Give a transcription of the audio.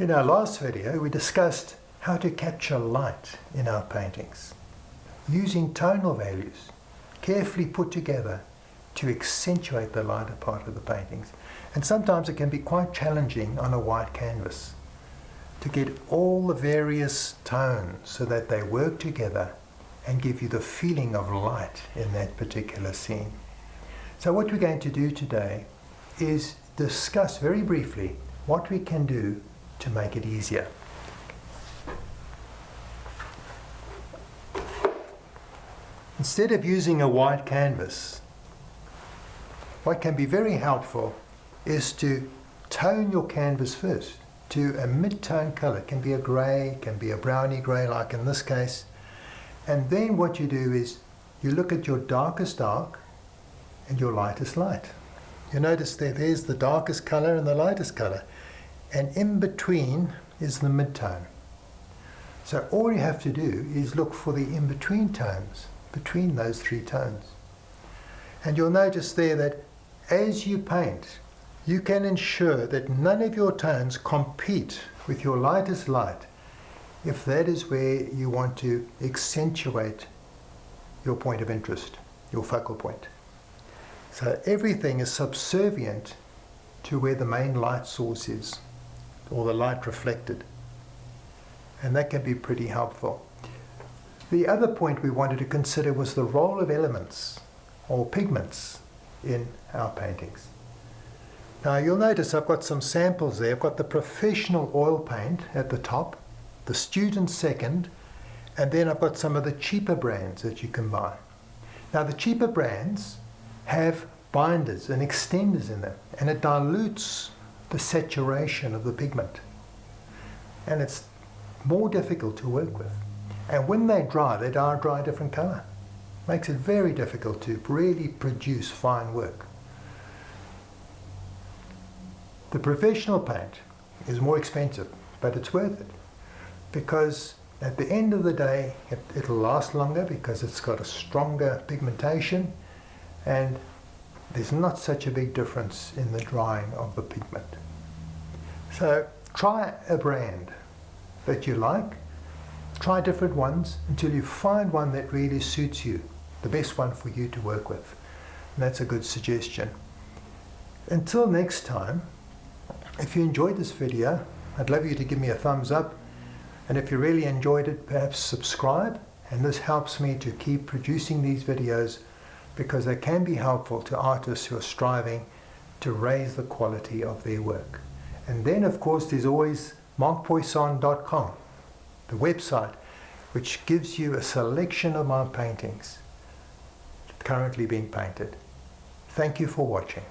In our last video, we discussed how to capture light in our paintings, using tonal values carefully put together to accentuate the lighter part of the paintings. And sometimes it can be quite challenging on a white canvas to get all the various tones so that they work together and give you the feeling of light in that particular scene. So what we're going to do today is discuss very briefly what we can do to make it easier. Instead of using a white canvas, what can be very helpful is to tone your canvas first to a mid-tone color. It can be a gray, can be a browny gray like in this case. And then what you do is you look at your darkest dark and your lightest light. You notice that there's the darkest color and the lightest color. And in between is the mid-tone. So all you have to do is look for the in-between tones, between those three tones. And you'll notice there that as you paint, you can ensure that none of your tones compete with your lightest light if that is where you want to accentuate your point of interest, your focal point. So everything is subservient to where the main light source is, or the light reflected. And that can be pretty helpful. The other point we wanted to consider was the role of elements or pigments in our paintings. Now you'll notice I've got some samples there. I've got the professional oil paint at the top, the student second, and then I've got some of the cheaper brands that you can buy. Now the cheaper brands have binders and extenders in them, and it dilutes the saturation of the pigment. And it's more difficult to work with. And when they dry a different color. Makes it very difficult to really produce fine work. The professional paint is more expensive, but it's worth it, because at the end of the day it'll last longer because it's got a stronger pigmentation, and there's not such a big difference in the drying of the pigment. So try a brand that you like, try different ones until you find one that really suits you, the best one for you to work with. And that's a good suggestion. Until next time, if you enjoyed this video, I'd love you to give me a thumbs up, and if you really enjoyed it, perhaps subscribe, and this helps me to keep producing these videos because they can be helpful to artists who are striving to raise the quality of their work. And then of course there's always marcpoisson.com, the website, which gives you a selection of my paintings currently being painted. Thank you for watching.